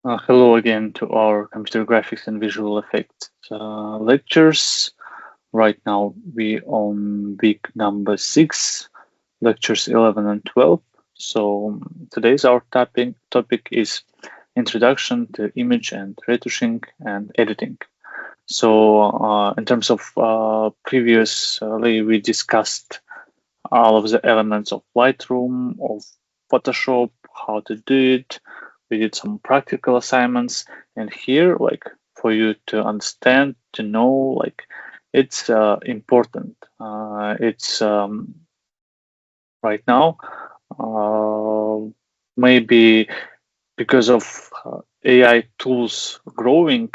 Hello again to our computer graphics and visual effects lectures. Right now we on week number 6, lectures 11 and 12. So today's our topic is introduction to image and retouching and editing. So in terms of previously we discussed all of the elements of Lightroom, of Photoshop, how to do it. We did some practical assignments, and here, like for you to understand, to know, like it's important. It's right now, uh, maybe because of AI tools growing,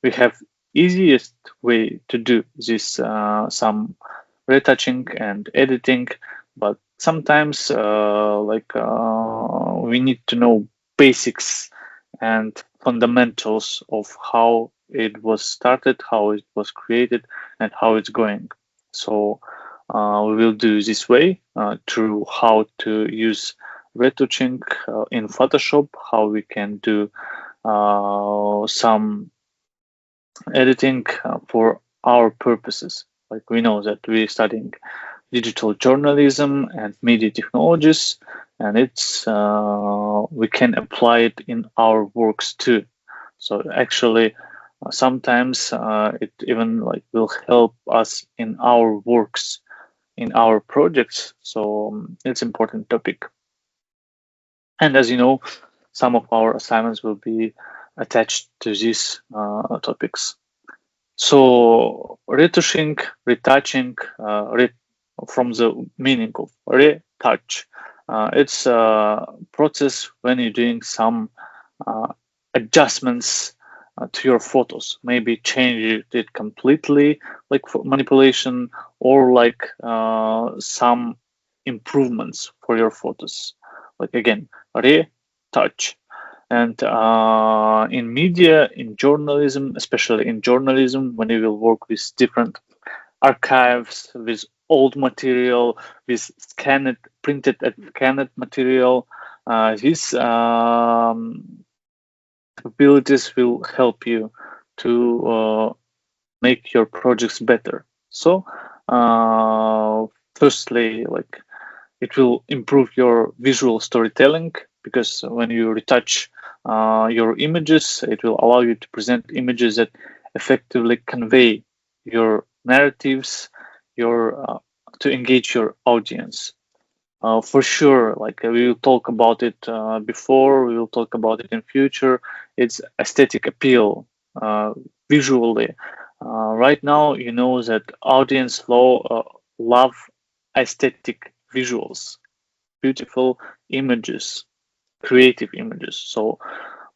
we have easiest way to do this some retouching and editing, but sometimes we need to know basics and fundamentals of how it was started, how it was created, and how it's going. So we will do this way through how to use retouching in Photoshop, how we can do some editing for our purposes. Like we know that we're studying digital journalism and media technologies, and it's we can apply it in our works too. So actually, sometimes it even like will help us in our works, in our projects. So it's important topic. And as you know, some of our assignments will be attached to these topics. So retouching, retouching, from the meaning of retouch, it's a process when you're doing some uh, adjustments to your photos. Maybe change it completely, like for manipulation, or like some improvements for your photos. Like again, retouch. And in media, in journalism, especially in journalism, when you will work with different archives, with old material, with scanned, printed and scanned material, these capabilities will help you to make your projects better. So, firstly, like it will improve your visual storytelling because when you retouch your images, it will allow you to present images that effectively convey your narratives, your to engage your audience. For sure, like we will talk about it before, we will talk about it in future. It's aesthetic appeal visually. Right now, you know that audience love aesthetic visuals, beautiful images, creative images. So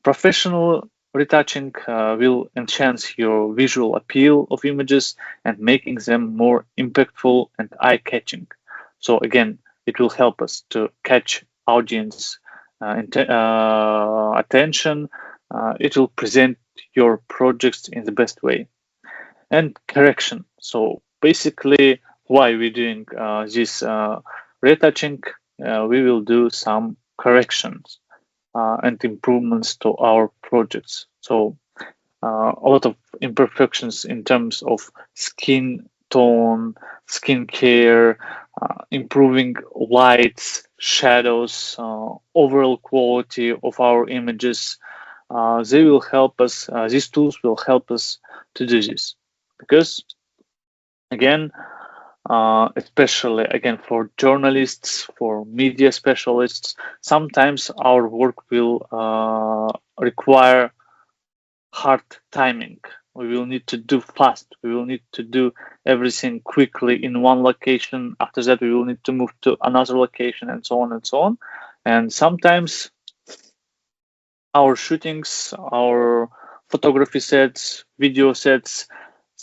professional retouching will enhance your visual appeal of images and making them more impactful and eye-catching. So again, it will help us to catch audience attention. It will present your projects in the best way. And correction. So basically, why we're doing this retouching, we will do some corrections and improvements to our projects. So a lot of imperfections in terms of skin tone, skin care, improving lights, shadows, overall quality of our images. They will help us. These tools will help us to do this because again, especially again for journalists, for media specialists, sometimes our work will require hard timing. We will need to do fast. We will need to do everything quickly in one location. After that, we will need to move to another location and so on and so on. And sometimes our shootings, our photography sets, video sets,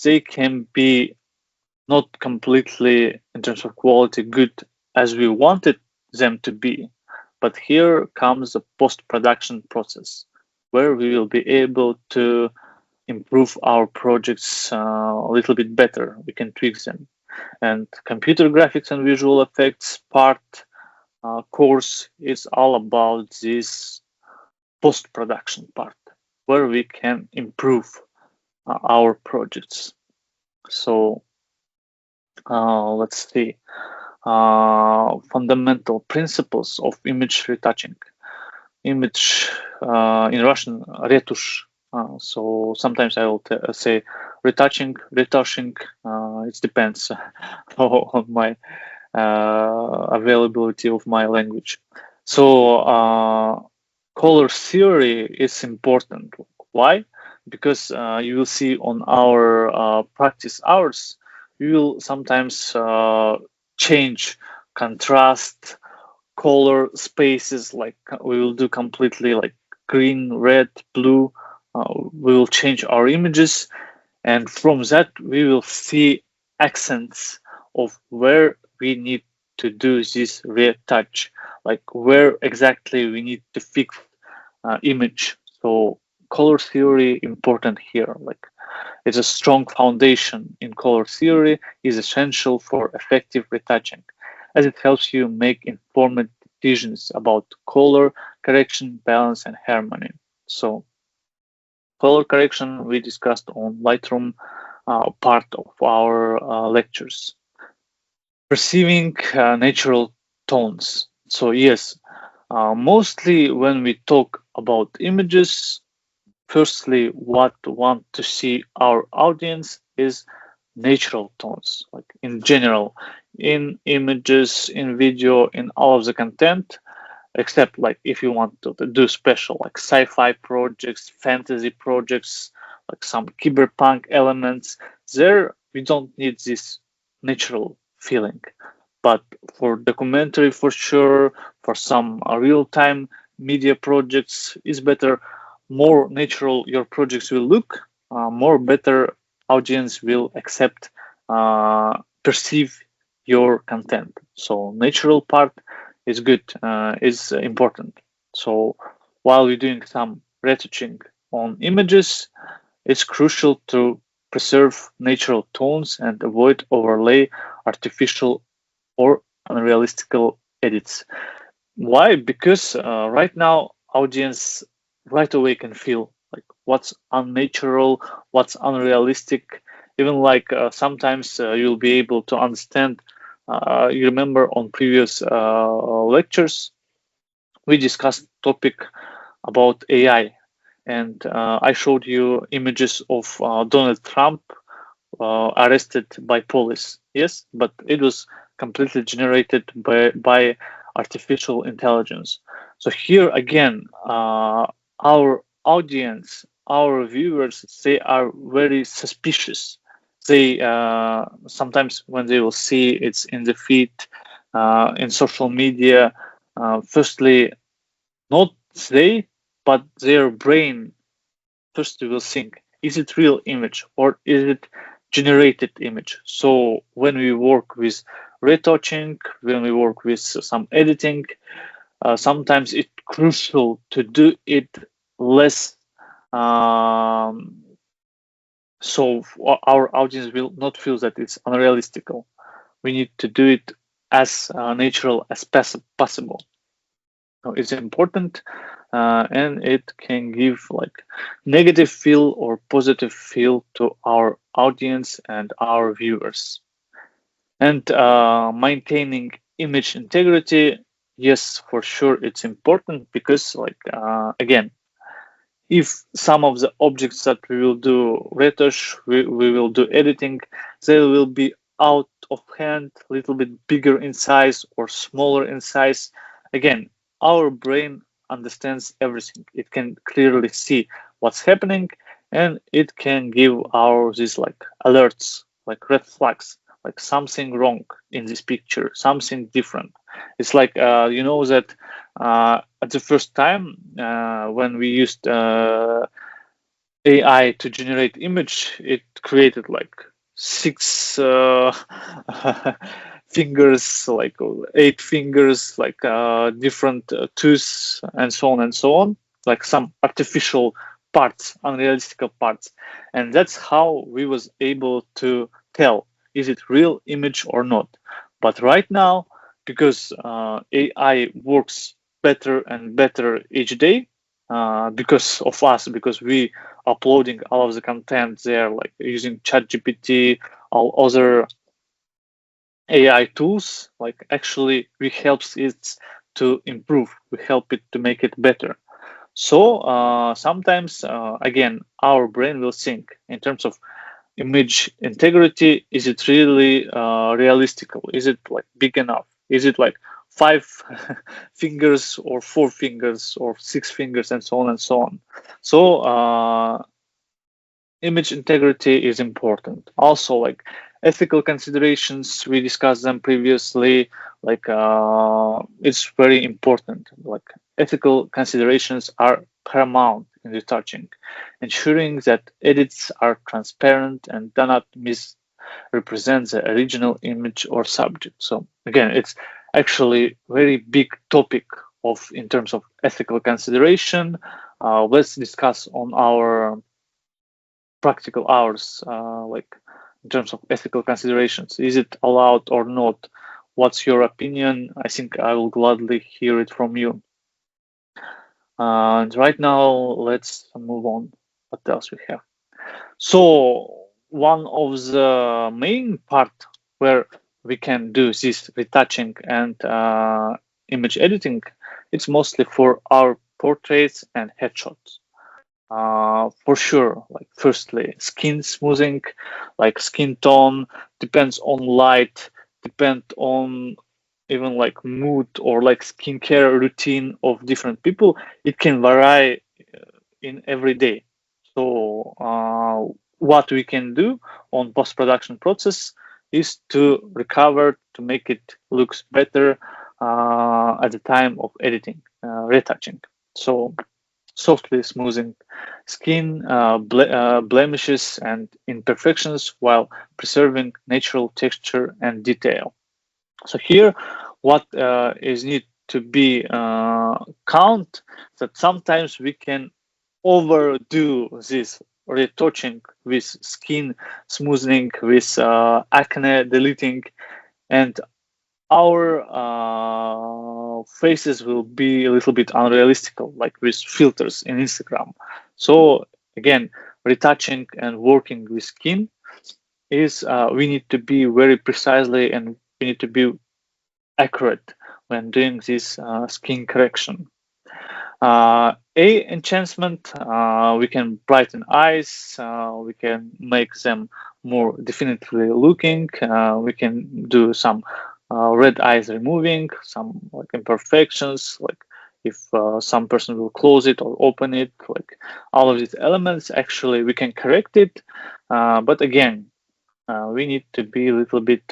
they can be not completely in terms of quality good as we wanted them to be. But here comes the post-production process where we will be able to improve our projects a little bit better. We can tweak them. And computer graphics and visual effects part course is all about this post-production part. where we can improve our projects. So let's see. Fundamental principles of image retouching. Image in Russian, retouch. So sometimes I will say retouching, retouching. It depends on my availability of my language. So color theory is important. Why? Because you will see on our practice hours, we will sometimes change contrast color spaces, like we will do completely like green, red, blue. We will change our images, and from that we will see accents of where we need to do this retouch, like where exactly we need to fix image. So color theory important here, like it's a strong foundation in color theory is essential for effective retouching, as it helps you make informed decisions about color correction, balance, and harmony. So color correction we discussed on Lightroom part of our lectures. Perceiving natural tones. So yes, mostly when we talk about images, firstly, what want to see our audience is natural tones, like in general, in images, in video, in all of the content, except like if you want to do special like sci-fi projects, fantasy projects, like some cyberpunk elements, there we don't need this natural feeling. But for documentary, for sure, for some real-time media projects, is better. More natural your projects will look, more better audience will accept, perceive your content. So natural part is good, is important. So while we're doing some retouching on images, it's crucial to preserve natural tones and avoid overlay artificial or unrealistic edits. Why? Because right now audience right away can feel like what's unnatural, what's unrealistic. Even like sometimes you'll be able to understand. You remember on previous lectures we discussed topic about AI, and I showed you images of Donald Trump arrested by police. Yes, but it was completely generated by artificial intelligence. So here again, our audience, our viewers, they are very suspicious. They sometimes when they will see it's in the feed, in social media, firstly, not they, but their brain first will think, is it real image or is it generated image? So when we work with retouching, when we work with some editing, sometimes it's crucial to do it less, so our audience will not feel that it's unrealistic. We need to do it as natural as possible. So it's important, and it can give like negative feel or positive feel to our audience and our viewers. And maintaining image integrity, yes, for sure, it's important because, like, again, if some of the objects that we will do retouch, we will do editing, they will be out of hand, a little bit bigger in size or smaller in size. Again, our brain understands everything. It can clearly see what's happening, and it can give our these like alerts, like red flags, like something wrong in this picture, something different. It's like you know that at the first time when we used AI to generate image, it created like six fingers, like 8 fingers, like different tools, and so on and so on, like some artificial parts, unrealistic parts, and that's how we was able to tell is it real image or not. But right now, because AI works better and better each day, because of us, because we uploading all of the content there, like using ChatGPT, all other AI tools. Like actually, we helps it to improve. We help it to make it better. So sometimes, again, our brain will think in terms of image integrity. Is it really realistical? Is it like big enough? Is it like five fingers or four fingers or six fingers and so on and so on? So image integrity is important. Also, like ethical considerations, we discussed them previously. Like it's very important. Like ethical considerations are paramount in retouching, ensuring that edits are transparent and do not misrepresent the original image or subject. So again, it's actually very big topic of in terms of ethical consideration. Let's discuss on our practical hours, like in terms of ethical considerations. Is it allowed or not? What's your opinion? I think I will gladly hear it from you. And right now, let's move on. What else we have? So one of the main part where we can do this retouching and image editing, it's mostly for our portraits and headshots. For sure, like firstly, skin smoothing, like skin tone depends on light, depend on even like mood or like skincare routine of different people. It can vary in every day. So what we can do on post-production process is to recover to make it looks better at the time of editing, retouching. So softly smoothing skin blemishes and imperfections while preserving natural texture and detail. So here, what is need to be count that sometimes we can overdo this retouching with skin smoothing, with acne deleting, and our faces will be a little bit unrealistical, like with filters in Instagram. So again, retouching and working with skin is we need to be very precisely and we need to be accurate when doing this skin correction. A enhancement, we can brighten eyes, we can make them more definitively looking, we can do some red eyes removing, some like imperfections, like if some person will close it or open it, like all of these elements, actually we can correct it. But again, we need to be a little bit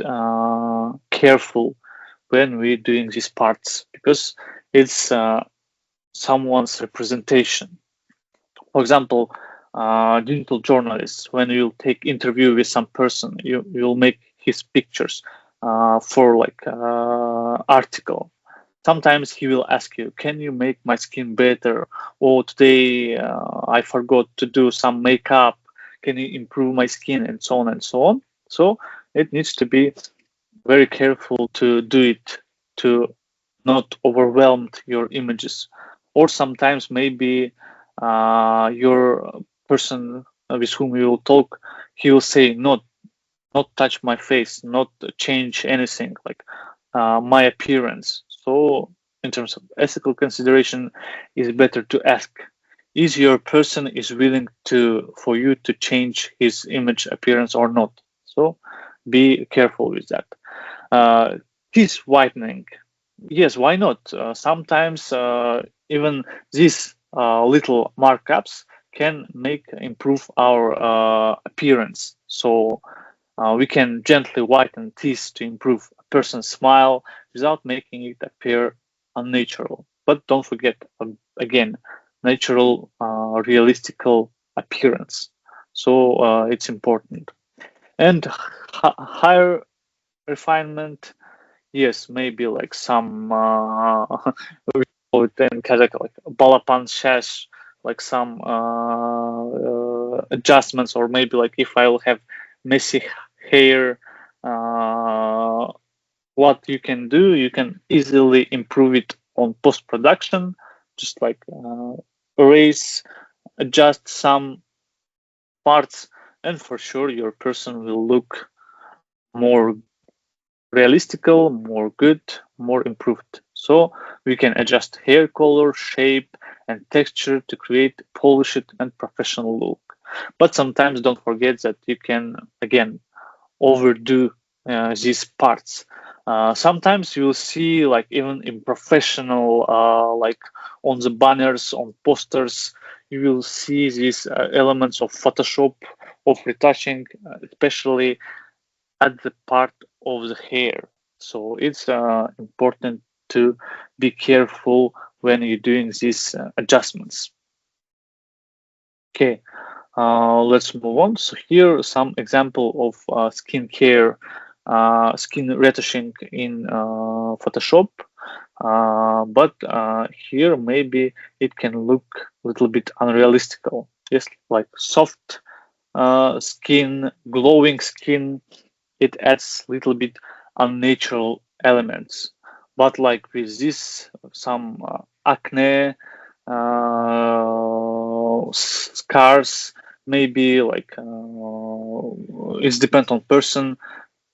careful when we're doing these parts because it's someone's representation. For example, digital journalists, when you take interview with some person, you'll make his pictures for like article. Sometimes he will ask you, "Can you make my skin better?" Or today I forgot to do some makeup. Can you improve my skin? And so on and so on. So it needs to be very careful to do it to not overwhelm your images. Or sometimes maybe your person with whom you will talk, he will say, not touch my face, not change anything like my appearance. So in terms of ethical consideration, it's better to ask, is your person is willing to for you to change his image appearance or not? So be careful with that. Teeth whitening, yes, why not? Sometimes even these little markups can make improve our appearance. So we can gently whiten teeth to improve a person's smile without making it appear unnatural. But don't forget, again, natural, realistical appearance. So it's important. And higher refinement, yes, maybe like some we call it in Kazakh like balapan shash, like some adjustments, or maybe like if I will have messy hair, uh, what you can do, you can easily improve it on post production, just like erase, adjust some parts, and for sure your person will look more realistical, more good, more improved. So we can adjust hair color, shape, and texture to create polished and professional look. But sometimes don't forget that you can again overdo these parts. Sometimes you'll see, like even in professional, like on the banners, on posters, you will see these elements of Photoshop, of retouching, especially at the part of the hair. So it's important to be careful when you're doing these adjustments. Okay, let's move on. So here are some example of skincare, skin retouching in Photoshop. But here maybe it can look a little bit unrealistical. Yes, like soft skin, glowing skin, it adds little bit unnatural elements. But like with this, some acne, scars, maybe like it's depend on person.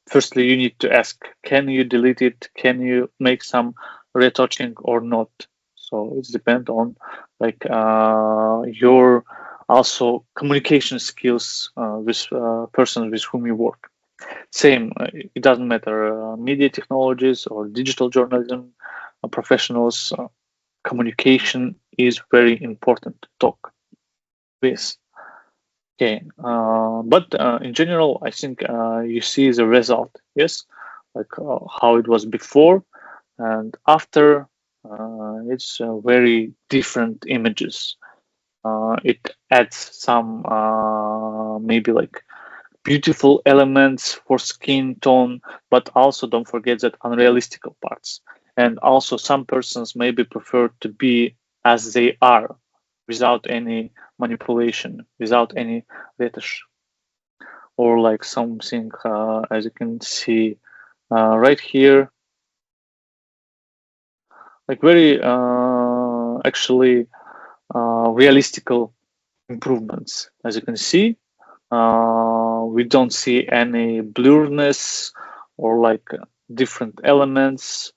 Firstly, you need to ask, can you delete it? Can you make some retouching or not? So it's depend on like your also communication skills with person with whom you work. Same, it doesn't matter media technologies or digital journalism professionals. Communication is very important to talk with. Okay, but in general, I think you see the result. Yes, like how it was before and after. It's very different images. It adds some maybe like beautiful elements for skin tone, but also don't forget that unrealistic parts. And also, some persons maybe prefer to be as they are, without any manipulation, without any retouch, or like something as you can see right here, like very actually realistical improvements. As you can see, we don't see any blurriness or like different elements.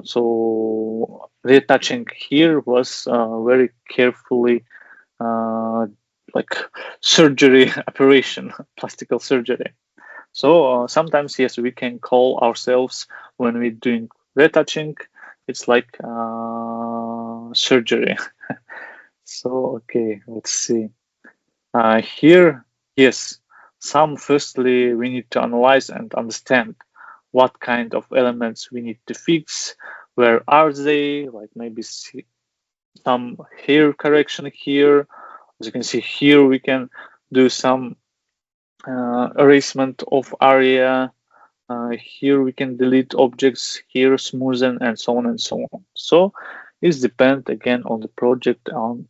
So retouching here was very carefully like surgery operation, plastical surgery. So sometimes yes, we can call ourselves when we're doing retouching, it's like surgery. So okay, let's see. Here, yes, some firstly we need to analyze and understand what kind of elements we need to fix, where are they, like maybe some hair correction here. As you can see here, we can do some erasement of area. Here we can delete objects, here smoothen, and so on and so on. So it depends again on the project, on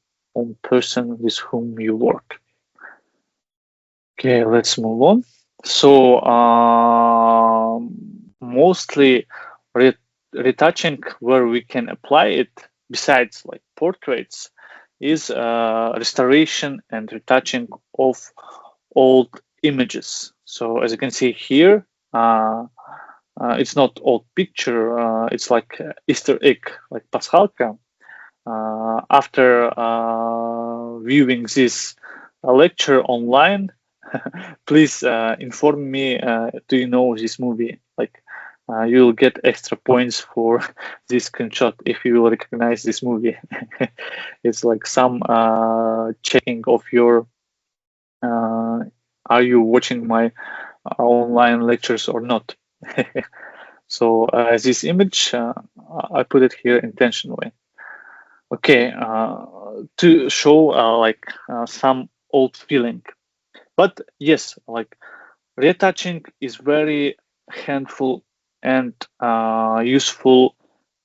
person with whom you work. Okay, let's move on. So mostly retouching where we can apply it, besides like portraits, is restoration and retouching of old images. So as you can see here, it's not old picture, it's like Easter egg, like Pascalka. After viewing this lecture online, please inform me, do you know this movie? Like you'll get extra points for this screenshot if you will recognize this movie. It's like some checking of your are you watching my online lectures or not? So this image, I put it here intentionally. Okay, to show like some old feeling. But yes, like retouching is very handful and useful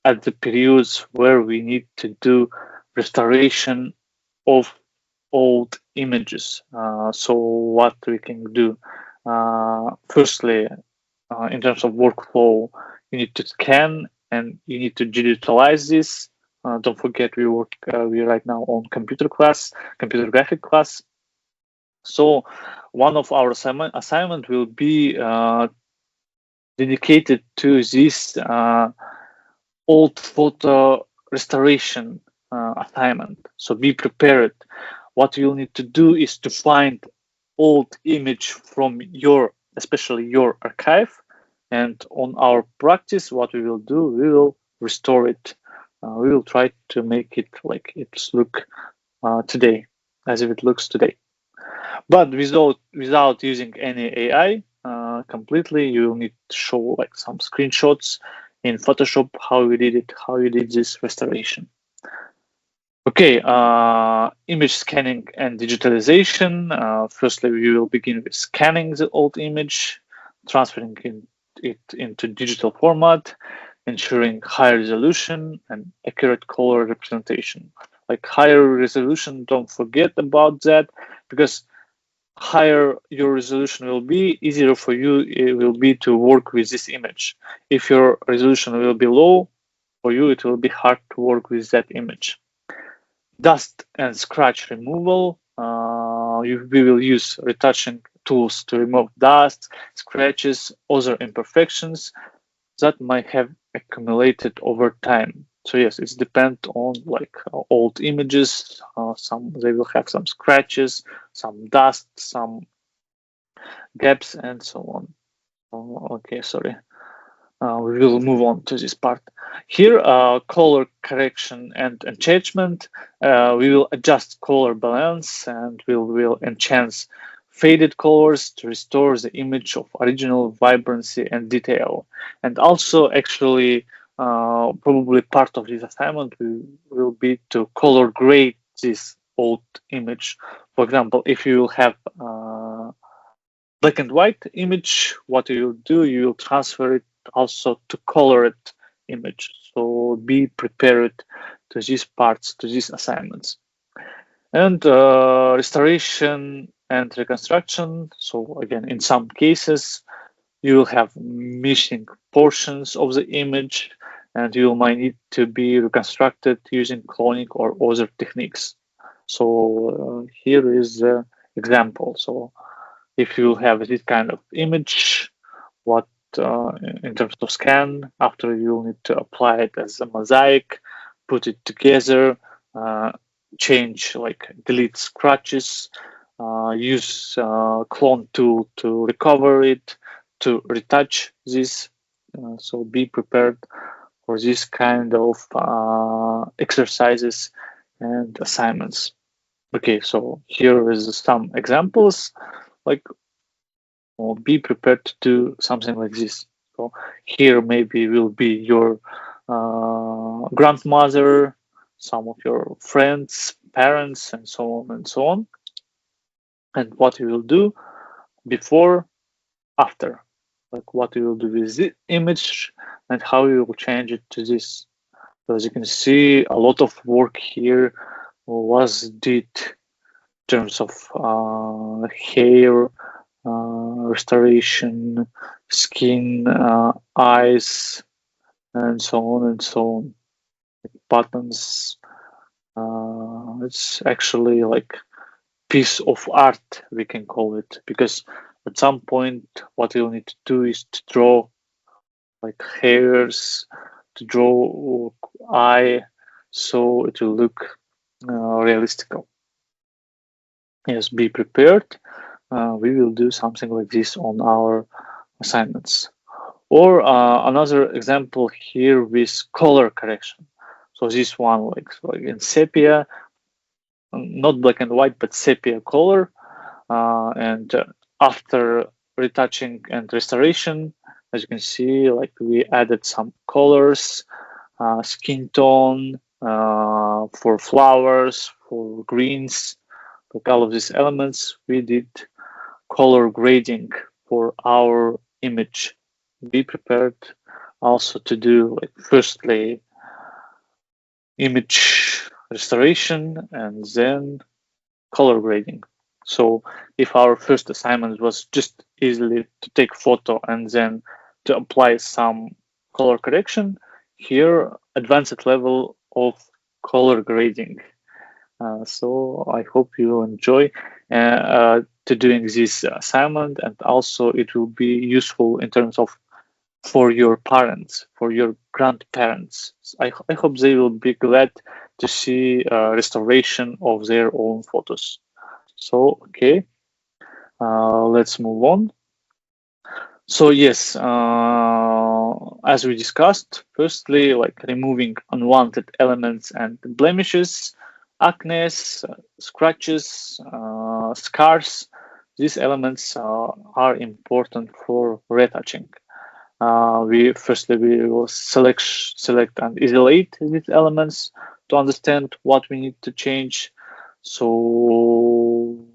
at the periods where we need to do restoration of old images. So what we can do? Firstly, in terms of workflow, you need to scan and you need to digitalize this. Don't forget we right now on computer graphic class. So one of our assignment will be dedicated to this old photo restoration assignment. So be prepared. What you'll need to do is to find old image from especially your archive, and on our practice, what we will do, we will restore it. We will try to make it like it's look today, as if it looks today. But without using any AI completely, you need to show like some screenshots in Photoshop how you did it, how you did this restoration. Okay, image scanning and digitalization. Firstly, we will begin with scanning the old image, transferring it into digital format, ensuring high resolution and accurate color representation. Like higher resolution, don't forget about that, because higher your resolution will be, easier for you it will be to work with this image. If your resolution will be low, for you it will be hard to work with that image. Dust and scratch removal. We will use retouching tools to remove dust, scratches, other imperfections that might have accumulated over time. So yes, it's depend on like old images. Some they will have some scratches, some dust, some gaps, and so on. Okay, sorry. We will move on to this part. Here, color correction and enchantment. We will adjust color balance and will enhance faded colors to restore the image of original vibrancy and detail. And also, actually, probably part of this assignment will be to color grade this old image. For example, if you have black and white image, what you will do, you will transfer it also to colored image. So be prepared to these parts, to these assignments. And restoration and reconstruction. So again, in some cases, you will have missing portions of the image, and you might need to be reconstructed using cloning or other techniques. So here is the example. So if you have this kind of image, what in terms of scan, after you need to apply it as a mosaic, put it together, change, like delete scratches, use clone tool to recover it, to retouch this. So be prepared for this kind of exercises and assignments. Okay, so here is some examples, like, or be prepared to do something like this. So here maybe will be your grandmother, some of your friends, parents, and so on and so on. And what you will do before, after, like what you will do with the image and how you will change it to this. So as you can see, a lot of work here was did in terms of hair, restoration, skin, eyes, and so on and so on. Buttons. It's actually like piece of art, we can call it, because at some point what you'll need to do is to draw like hairs, to draw eye, so it will look realistic. Yes, be prepared. We will do something like this on our assignments. Or another example here with color correction. So this one, like in sepia, not black and white, but sepia color. And after retouching and restoration, as you can see, like we added some colors, skin tone, for flowers, for greens, like all of these elements, we did color grading for our image. Be prepared also to do, like, firstly image restoration and then color grading. So if our first assignment was just easily to take photo and then to apply some color correction, here advanced level of color grading. So I hope you will enjoy to doing this assignment, and also it will be useful in terms of for your parents, for your grandparents. I hope they will be glad to see restoration of their own photos. So, okay, let's move on. So yes, as we discussed, firstly, like removing unwanted elements and blemishes, acne, scratches, scars. These elements are important for retouching. We will select and isolate these elements to understand what we need to change. So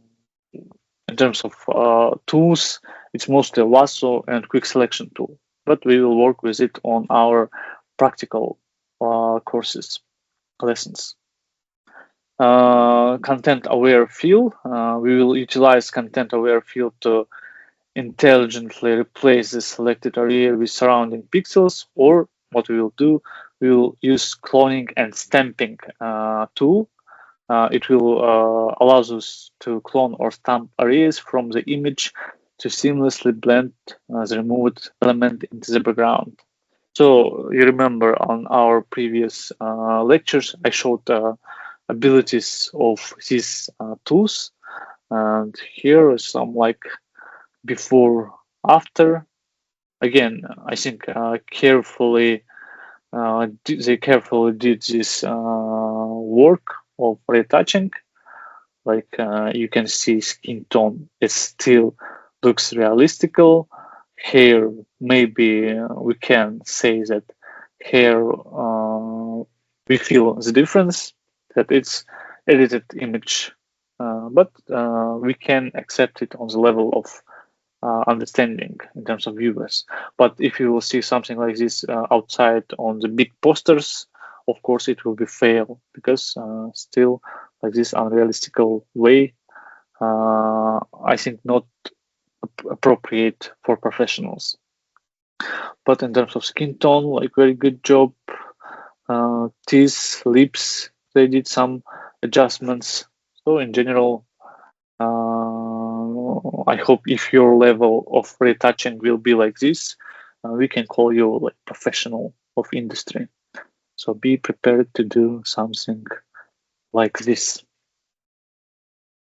in terms of tools, it's mostly a lasso and quick selection tool, but we will work with it on our practical courses, lessons. Content aware fill. We will utilize content aware fill to intelligently replace the selected area with surrounding pixels, or what we will do, we will use cloning and stamping tool. It will allows us to clone or stamp arrays from the image to seamlessly blend the removed element into the background. So you remember on our previous lectures, I showed abilities of these tools, and here is some like before, after. Again, I think they carefully did this work of retouching. Like you can see, skin tone it still looks realistical. Hair, maybe we can say that hair we feel the difference that it's edited image, but we can accept it on the level of understanding in terms of viewers. But if you will see something like this outside on the big posters, of course it will be fail because still like this unrealistical way, I think not appropriate for professionals. But in terms of skin tone, like very good job. Teeth, lips, they did some adjustments. So in general, I hope if your level of retouching will be like this, we can call you like professional of industry. So be prepared to do something like this.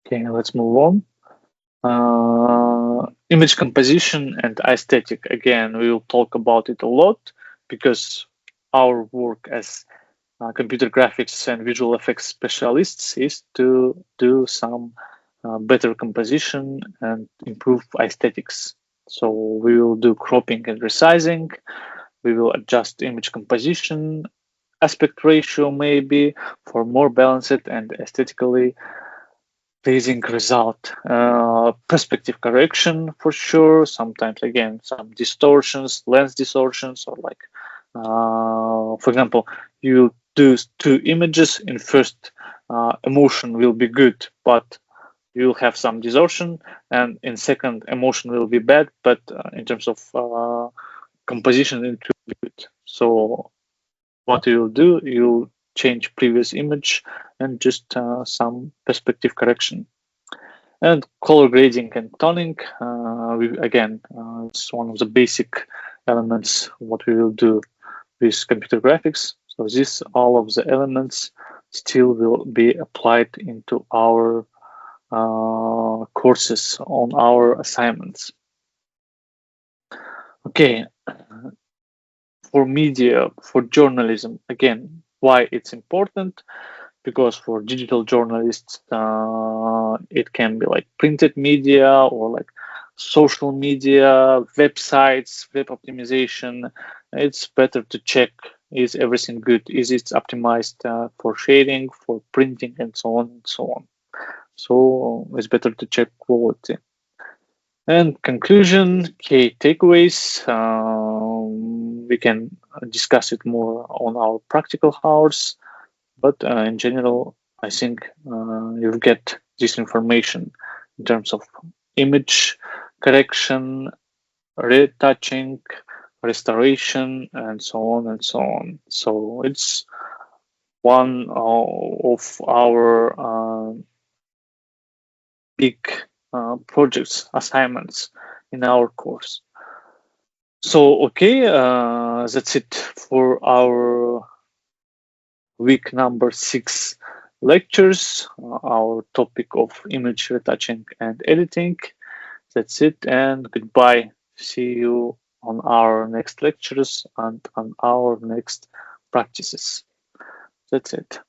Okay, let's move on. Image composition and aesthetic. Again, we will talk about it a lot because our work as computer graphics and visual effects specialists is to do some better composition and improve aesthetics. So we will do cropping and resizing. We will adjust image composition, aspect ratio maybe for more balanced and aesthetically pleasing result. Perspective correction for sure. Sometimes again some distortions, lens distortions, or like for example, you do two images. In first, emotion will be good, but you'll have some distortion, and in second, emotion will be bad, but in terms of composition, it will be good. So what you'll do, you'll change previous image and just some perspective correction. And color grading and toning, it's one of the basic elements what we will do with computer graphics. So this, all of the elements still will be applied into our courses on our assignments. Okay, for media, for journalism, again, why it's important? Because for digital journalists, it can be like printed media or like social media, websites, web optimization. It's better to check, is everything good? Is it optimized for sharing, for printing, and so on and so on. So it's better to check quality. And conclusion, key takeaways. We can discuss it more on our practical hours, but in general, I think you get this information in terms of image correction, retouching, restoration, and so on and so on. So it's one of our big projects, assignments in our course. So, okay, that's it for our week number 6 lectures, our topic of image retouching and editing. That's it, and goodbye. See you on our next lectures and on our next practices. That's it.